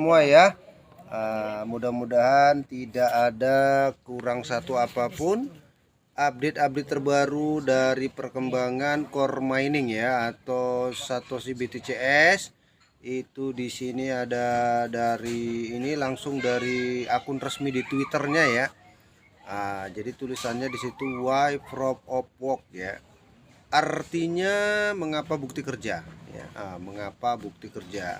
semua ya. Mudah-mudahan tidak ada kurang satu apapun. Update-update terbaru dari perkembangan core mining ya, atau Satoshi BTCS itu di sini ada dari ini langsung dari akun resmi di Twitternya ya. Jadi tulisannya di situ why proof of work ya. Artinya mengapa bukti kerja ya. Mengapa bukti kerja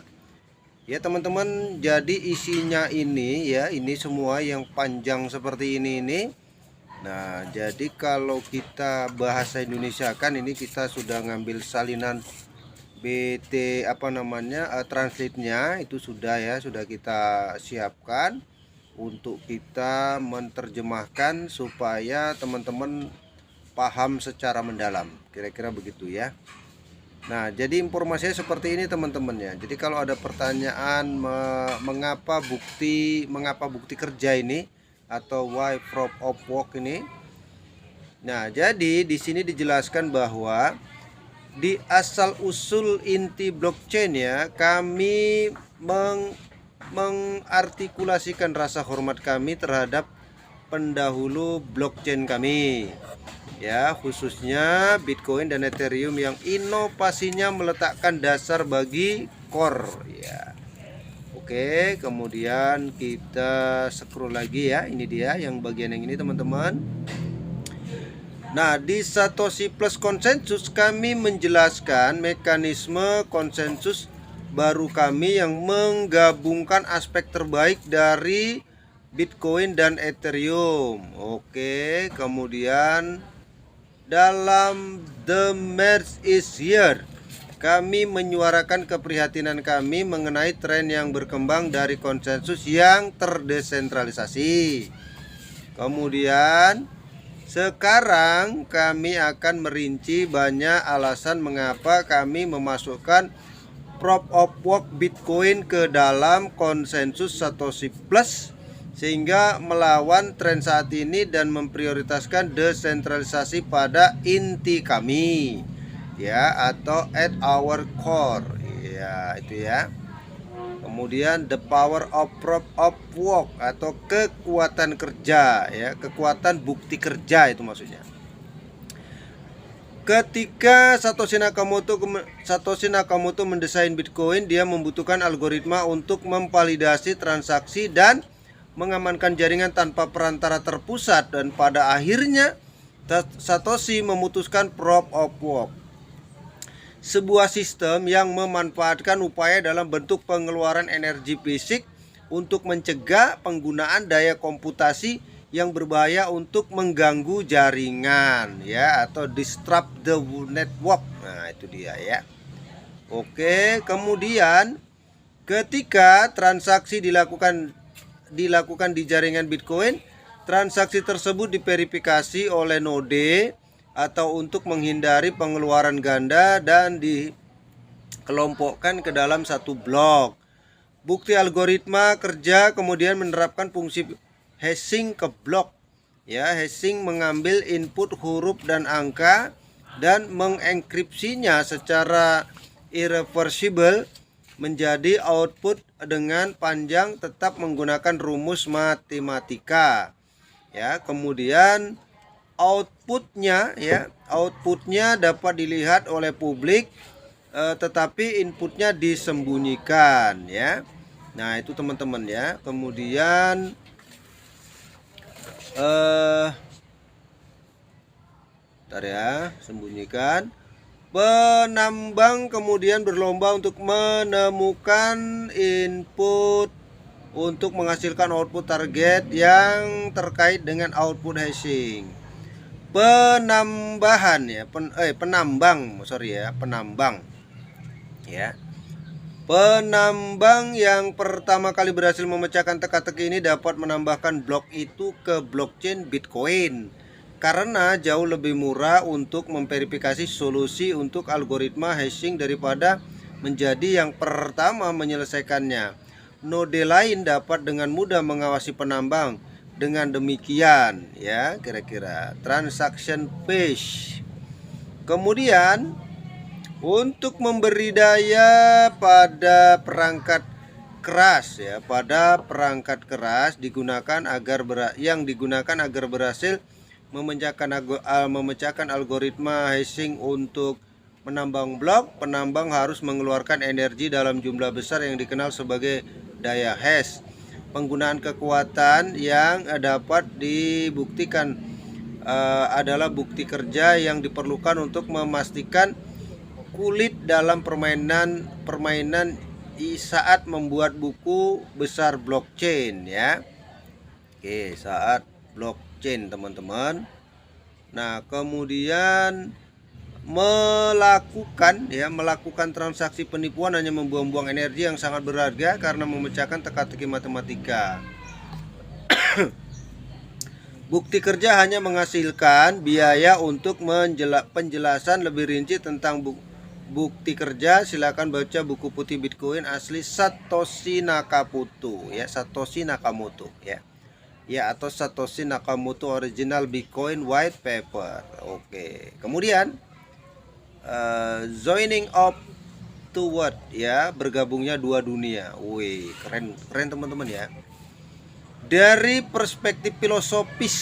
ya teman-teman. Jadi isinya ini ya, ini semua yang panjang seperti ini. Nah, jadi kalau kita bahasa Indonesia kan ini kita sudah ngambil salinan BT translate-nya itu sudah ya, sudah kita siapkan untuk kita menerjemahkan supaya teman-teman paham secara mendalam. Kira-kira begitu ya. Nah, jadi informasinya seperti ini teman-teman ya. Jadi kalau ada pertanyaan mengapa bukti kerja ini atau why proof of work ini. Nah, jadi di sini dijelaskan bahwa di asal usul inti blockchain ya, kami mengartikulasikan rasa hormat kami terhadap pendahulu blockchain kami ya, khususnya Bitcoin dan Ethereum yang inovasinya meletakkan dasar bagi core ya. Oke, kemudian kita scroll lagi ya. Ini dia yang bagian yang ini teman-teman. Nah, di Satoshi Plus Konsensus kami menjelaskan mekanisme konsensus baru kami yang menggabungkan aspek terbaik dari Bitcoin dan Ethereum. Oke, kemudian dalam The Merge is Here kami menyuarakan keprihatinan kami mengenai tren yang berkembang dari konsensus yang terdesentralisasi. Kemudian sekarang kami akan merinci banyak alasan mengapa kami memasukkan proof of work Bitcoin ke dalam konsensus Satoshi Plus sehingga melawan tren saat ini dan memprioritaskan desentralisasi pada inti kami ya, atau at our core ya, itu ya. Kemudian the power of proof of work atau kekuatan kerja ya, kekuatan bukti kerja itu maksudnya. Ketika Satoshi Nakamoto mendesain Bitcoin, dia membutuhkan algoritma untuk memvalidasi transaksi dan mengamankan jaringan tanpa perantara terpusat, dan pada akhirnya Satoshi memutuskan proof of work, sebuah sistem yang memanfaatkan upaya dalam bentuk pengeluaran energi fisik untuk mencegah penggunaan daya komputasi yang berbahaya untuk mengganggu jaringan ya, atau disrupt the network. Nah, itu dia ya. Oke, kemudian ketika transaksi dilakukan di jaringan Bitcoin, transaksi tersebut diverifikasi oleh node atau untuk menghindari pengeluaran ganda dan dikelompokkan ke dalam satu blok. Bukti algoritma kerja kemudian menerapkan fungsi hashing ke blok ya. Hashing mengambil input huruf dan angka dan mengenkripsinya secara irreversible menjadi output dengan panjang tetap menggunakan rumus matematika ya. Kemudian outputnya dapat dilihat oleh publik, tetapi inputnya disembunyikan ya. Nah, itu teman-teman ya. Kemudian bentar ya, sembunyikan. Penambang kemudian berlomba untuk menemukan input untuk menghasilkan output target yang terkait dengan output hashing. Penambang ya. Penambang yang pertama kali berhasil memecahkan teka-teki ini dapat menambahkan blok itu ke blockchain Bitcoin karena jauh lebih murah untuk memverifikasi solusi untuk algoritma hashing daripada menjadi yang pertama menyelesaikannya. Node lain dapat dengan mudah mengawasi penambang. Dengan demikian ya, kira-kira transaction page. Kemudian untuk memberi daya pada perangkat keras ya, pada perangkat keras digunakan agar berhasil memecahkan algoritma hashing. Untuk menambang blok, penambang harus mengeluarkan energi dalam jumlah besar yang dikenal sebagai daya hash. Penggunaan kekuatan yang dapat dibuktikan adalah bukti kerja yang diperlukan untuk memastikan kulit dalam permainan saat membuat buku besar blockchain ya. Oke, saat blockchain teman-teman. Nah, kemudian melakukan transaksi penipuan hanya membuang-buang energi yang sangat berharga karena memecahkan teka-teki matematika. Bukti kerja hanya menghasilkan biaya. Untuk penjelasan lebih rinci tentang bukti kerja, silakan baca buku putih Bitcoin asli Satoshi Nakamoto ya, Satoshi Nakamoto ya, atau Satoshi Nakamoto Original Bitcoin White Paper. Oke, kemudian joining of two world ya, bergabungnya dua dunia. Wih, keren teman-teman ya. Dari perspektif filosofis,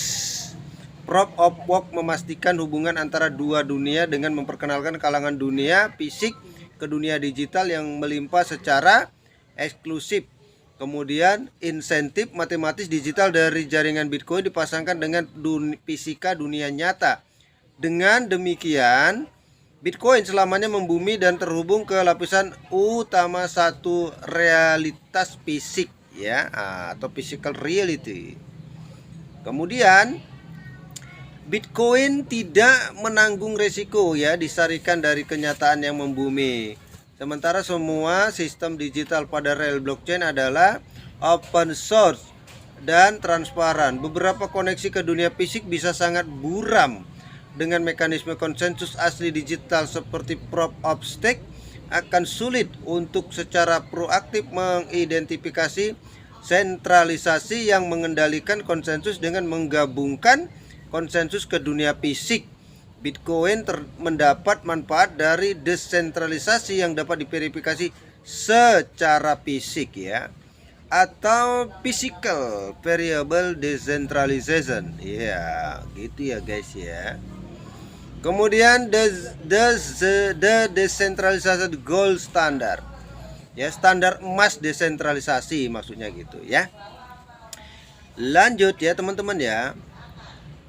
Proof of Work memastikan hubungan antara dua dunia dengan memperkenalkan kalangan dunia fisik ke dunia digital yang melimpah secara eksklusif. Kemudian insentif matematis digital dari jaringan Bitcoin dipasangkan dengan fisika dunia nyata. Dengan demikian, Bitcoin selamanya membumi dan terhubung ke lapisan utama satu realitas fisik ya, atau physical reality. Kemudian Bitcoin tidak menanggung resiko ya, disarikan dari kenyataan yang membumi. Sementara semua sistem digital pada rel blockchain adalah open source dan transparan. Beberapa koneksi ke dunia fisik bisa sangat buram. Dengan mekanisme konsensus asli digital seperti Proof of Stake, akan sulit untuk secara proaktif mengidentifikasi sentralisasi yang mengendalikan konsensus dengan menggabungkan konsensus ke dunia fisik. Bitcoin mendapat manfaat dari desentralisasi yang dapat diverifikasi secara fisik ya, atau physical variable decentralization ya, gitu ya guys ya. Kemudian the decentralized gold standard ya, standar emas desentralisasi maksudnya gitu ya. Lanjut ya teman-teman ya.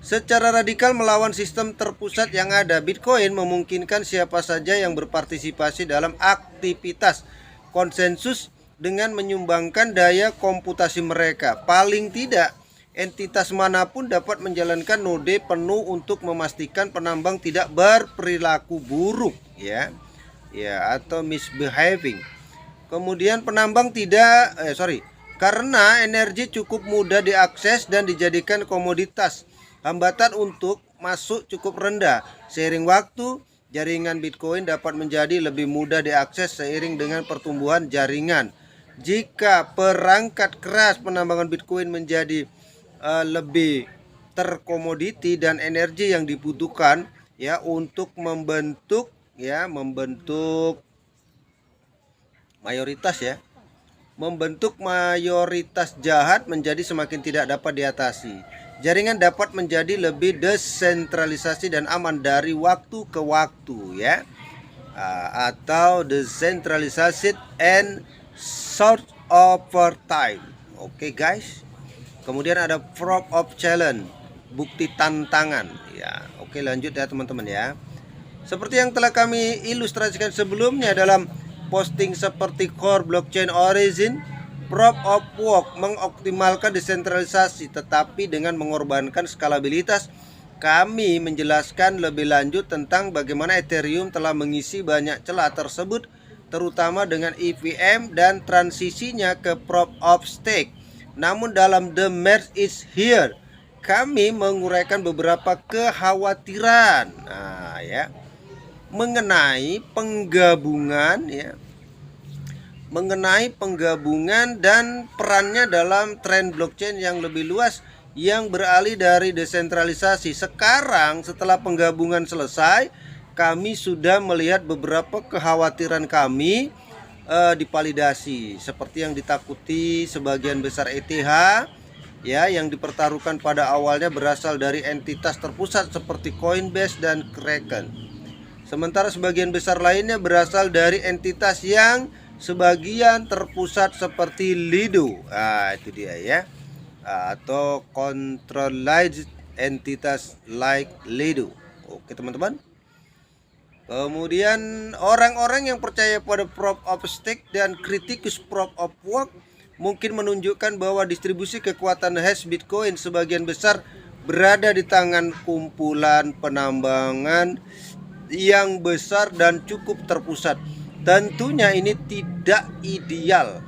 Secara radikal melawan sistem terpusat yang ada, Bitcoin memungkinkan siapa saja yang berpartisipasi dalam aktivitas konsensus dengan menyumbangkan daya komputasi mereka. Paling tidak, entitas manapun dapat menjalankan node penuh untuk memastikan penambang tidak berperilaku buruk ya, atau misbehaving. Kemudian penambang karena energi cukup mudah diakses dan dijadikan komoditas, hambatan untuk masuk cukup rendah. Seiring waktu, jaringan Bitcoin dapat menjadi lebih mudah diakses seiring dengan pertumbuhan jaringan. Jika perangkat keras penambangan Bitcoin menjadi lebih terkomoditi dan energi yang dibutuhkan ya untuk membentuk mayoritas jahat menjadi semakin tidak dapat diatasi. Jaringan dapat menjadi lebih desentralisasi dan aman dari waktu ke waktu ya, atau decentralized and short over time. Oke guys. Kemudian ada proof of challenge, bukti tantangan ya. Oke, lanjut ya teman-teman ya. Seperti yang telah kami ilustrasikan sebelumnya dalam posting seperti core blockchain origin, Proof of Work mengoptimalkan desentralisasi tetapi dengan mengorbankan skalabilitas. Kami menjelaskan lebih lanjut tentang bagaimana Ethereum telah mengisi banyak celah tersebut, terutama dengan EVM dan transisinya ke Proof of Stake. Namun dalam The Merge is Here, kami menguraikan beberapa kekhawatiran mengenai penggabungan dan perannya dalam tren blockchain yang lebih luas yang beralih dari desentralisasi. Sekarang setelah penggabungan selesai, kami sudah melihat beberapa kekhawatiran kami dipalidasi seperti yang ditakuti sebagian besar ETH ya, yang dipertaruhkan pada awalnya berasal dari entitas terpusat seperti Coinbase dan Kraken. Sementara sebagian besar lainnya berasal dari entitas yang sebagian terpusat seperti Lido. Nah, itu dia ya. Atau controlled entitas like Lido. Oke teman-teman. Kemudian orang-orang yang percaya pada Proof of Stake dan kritikus Proof of Work mungkin menunjukkan bahwa distribusi kekuatan hash Bitcoin sebagian besar berada di tangan kumpulan penambangan yang besar dan cukup terpusat. Tentunya ini tidak ideal,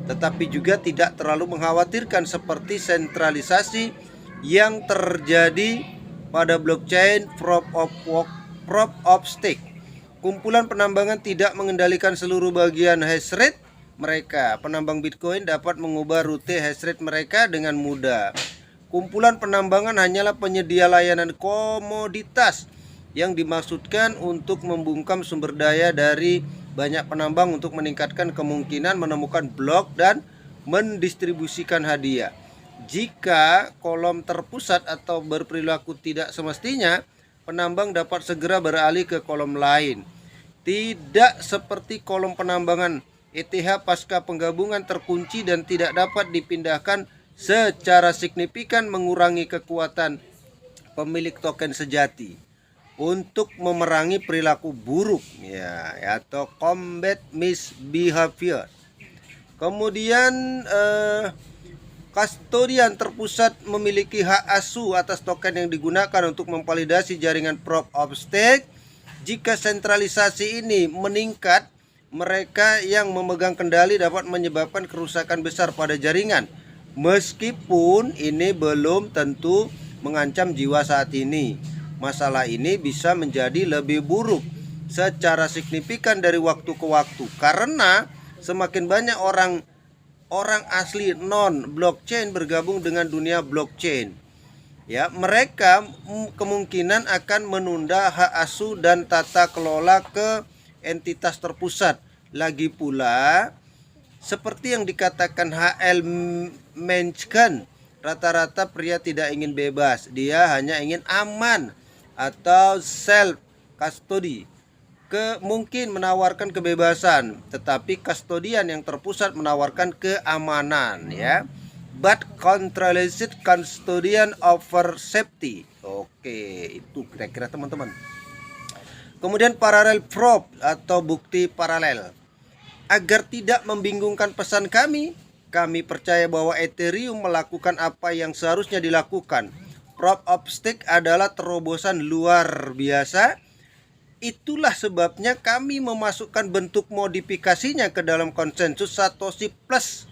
tetapi juga tidak terlalu mengkhawatirkan seperti sentralisasi yang terjadi pada blockchain Proof of Work, Proof of Stake. Kumpulan penambangan tidak mengendalikan seluruh bagian hash rate mereka. Penambang Bitcoin dapat mengubah rute hash rate mereka dengan mudah. Kumpulan penambangan hanyalah penyedia layanan komoditas yang dimaksudkan untuk membungkam sumber daya dari banyak penambang untuk meningkatkan kemungkinan menemukan blok dan mendistribusikan hadiah. Jika kolom terpusat atau berperilaku tidak semestinya, penambang dapat segera beralih ke kolom lain. Tidak seperti kolom penambangan ETH pasca penggabungan terkunci dan tidak dapat dipindahkan secara signifikan, mengurangi kekuatan pemilik token sejati untuk memerangi perilaku buruk ya, atau combat misbehavior. Kemudian kustodian terpusat memiliki hak asuh atas token yang digunakan untuk memvalidasi jaringan Proof of Stake. Jika sentralisasi ini meningkat, mereka yang memegang kendali dapat menyebabkan kerusakan besar pada jaringan. Meskipun ini belum tentu mengancam jiwa saat ini, masalah ini bisa menjadi lebih buruk secara signifikan dari waktu ke waktu karena semakin banyak orang asli non blockchain bergabung dengan dunia blockchain. Ya, mereka kemungkinan akan menunda hak asuh dan tata kelola ke entitas terpusat. Lagi pula, seperti yang dikatakan H.L. Mencken, rata-rata pria tidak ingin bebas, dia hanya ingin aman atau self custody. Mungkin menawarkan kebebasan, tetapi kustodian yang terpusat menawarkan keamanan ya. But controlled custodian over safety. Oke, itu kira-kira teman-teman. Kemudian parallel proof atau bukti paralel. Agar tidak membingungkan pesan kami percaya bahwa Ethereum melakukan apa yang seharusnya dilakukan. Proof of Stake adalah terobosan luar biasa. Itulah sebabnya kami memasukkan bentuk modifikasinya ke dalam konsensus Satoshi Plus.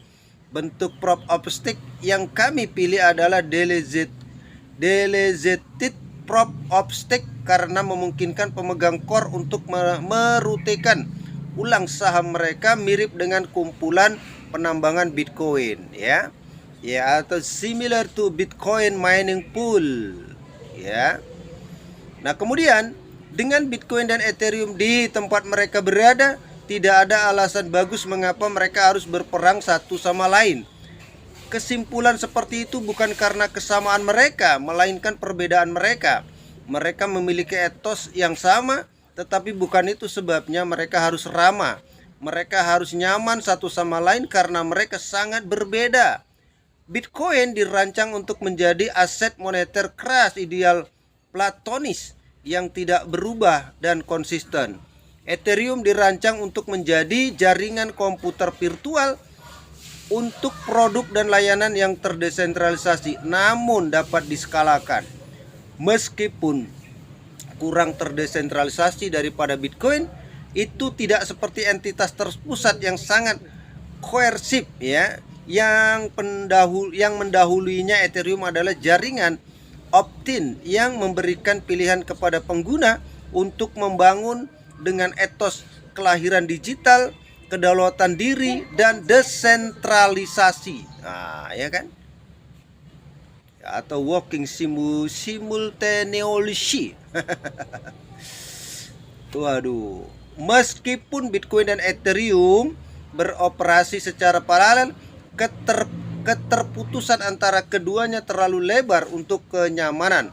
Bentuk Proof of Stake yang kami pilih adalah delegated Proof of Stake karena memungkinkan pemegang core untuk merutekan ulang saham mereka mirip dengan kumpulan penambangan Bitcoin ya. Ya, atau similar to Bitcoin mining pool ya. Nah, kemudian dengan Bitcoin dan Ethereum di tempat mereka berada, tidak ada alasan bagus mengapa mereka harus berperang satu sama lain. Kesimpulan seperti itu bukan karena kesamaan mereka, melainkan perbedaan mereka. Mereka memiliki etos yang sama, tetapi bukan itu sebabnya mereka harus ramah. Mereka harus nyaman satu sama lain karena mereka sangat berbeda. Bitcoin dirancang untuk menjadi aset moneter keras ideal platonis yang tidak berubah dan konsisten. Ethereum dirancang untuk menjadi jaringan komputer virtual untuk produk dan layanan yang terdesentralisasi namun dapat diskalakan. Meskipun kurang terdesentralisasi daripada Bitcoin, itu tidak seperti entitas terpusat yang sangat koersif ya. Yang mendahulunya Ethereum adalah jaringan opt-in yang memberikan pilihan kepada pengguna untuk membangun dengan etos kelahiran digital, kedaulatan diri, dan desentralisasi. Nah, ya kan? Atau working simultaneously. Waduh. Meskipun Bitcoin dan Ethereum beroperasi secara paralel, keterputusan antara keduanya terlalu lebar untuk kenyamanan.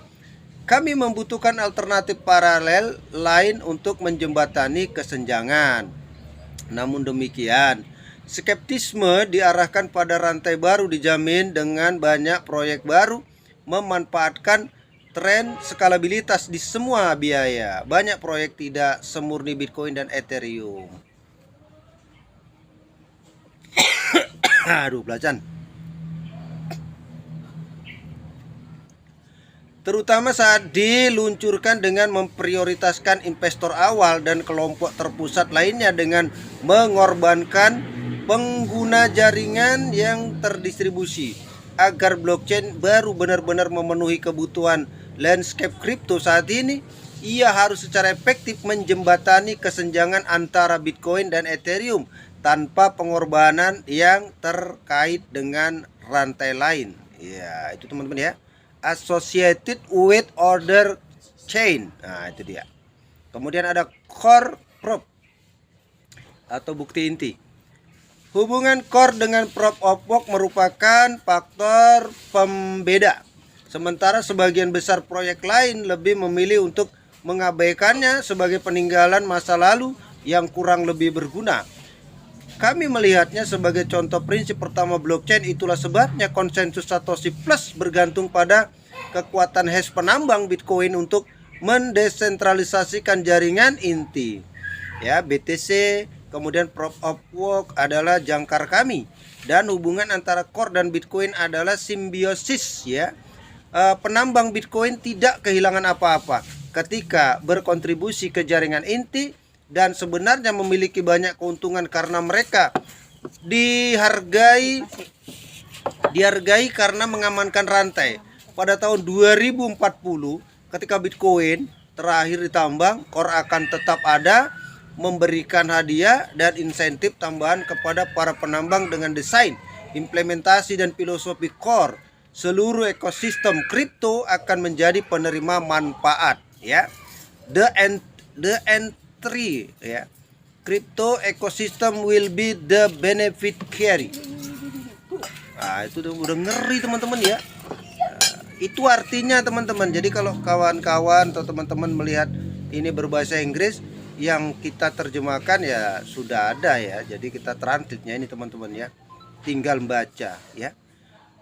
Kami membutuhkan alternatif paralel lain untuk menjembatani kesenjangan. Namun demikian, skeptisme diarahkan pada rantai baru dijamin dengan banyak proyek baru memanfaatkan tren skalabilitas di semua biaya. Banyak proyek tidak semurni Bitcoin dan Ethereum. Aduh, belacan. Terutama saat diluncurkan dengan memprioritaskan investor awal dan kelompok terpusat lainnya dengan mengorbankan pengguna jaringan yang terdistribusi. Agar blockchain baru benar-benar memenuhi kebutuhan landscape kripto saat ini, ia harus secara efektif menjembatani kesenjangan antara Bitcoin dan Ethereum tanpa pengorbanan yang terkait dengan rantai lain. Ya, itu teman-teman ya. Associated with order chain. Nah, itu dia. Kemudian ada core proof atau bukti inti. Hubungan core dengan proof of work merupakan faktor pembeda. Sementara sebagian besar proyek lain lebih memilih untuk mengabaikannya sebagai peninggalan masa lalu yang kurang lebih berguna. Kami melihatnya sebagai contoh prinsip pertama blockchain. Itulah sebabnya konsensus Satoshi Plus bergantung pada kekuatan hash penambang Bitcoin untuk mendesentralisasikan jaringan inti. Ya, BTC, kemudian proof of work adalah jangkar kami, dan hubungan antara core dan Bitcoin adalah simbiosis ya. Penambang Bitcoin tidak kehilangan apa-apa ketika berkontribusi ke jaringan inti dan sebenarnya memiliki banyak keuntungan karena mereka dihargai karena mengamankan rantai. Pada tahun 2040 ketika Bitcoin terakhir ditambang, core akan tetap ada, memberikan hadiah dan insentif tambahan kepada para penambang dengan desain, implementasi dan filosofi core. Seluruh ekosistem kripto akan menjadi penerima manfaat ya. The entry ya. Crypto ecosystem will be the beneficiary. Nah, itu udah ngeri teman-teman ya. Itu artinya teman-teman. Jadi kalau kawan-kawan atau teman-teman melihat ini berbahasa Inggris, yang kita terjemahkan ya sudah ada ya. Jadi kita translate-nya ini teman-teman ya. Tinggal baca ya.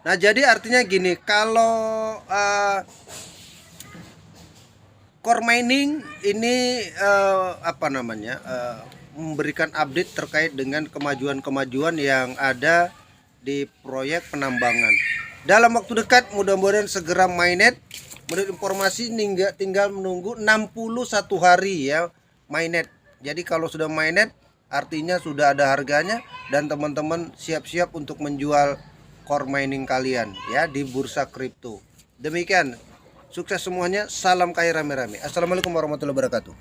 Nah, jadi artinya gini, kalau core mining ini memberikan update terkait dengan kemajuan-kemajuan yang ada di proyek penambangan. Dalam waktu dekat mudah-mudahan segera mainnet. Menurut informasi tinggal menunggu 61 hari ya mainnet. Jadi kalau sudah mainnet artinya sudah ada harganya dan teman-teman siap-siap untuk menjual core mining kalian ya di bursa kripto. Demikian, sukses semuanya, salam kaya rame-rame. Assalamualaikum warahmatullahi wabarakatuh.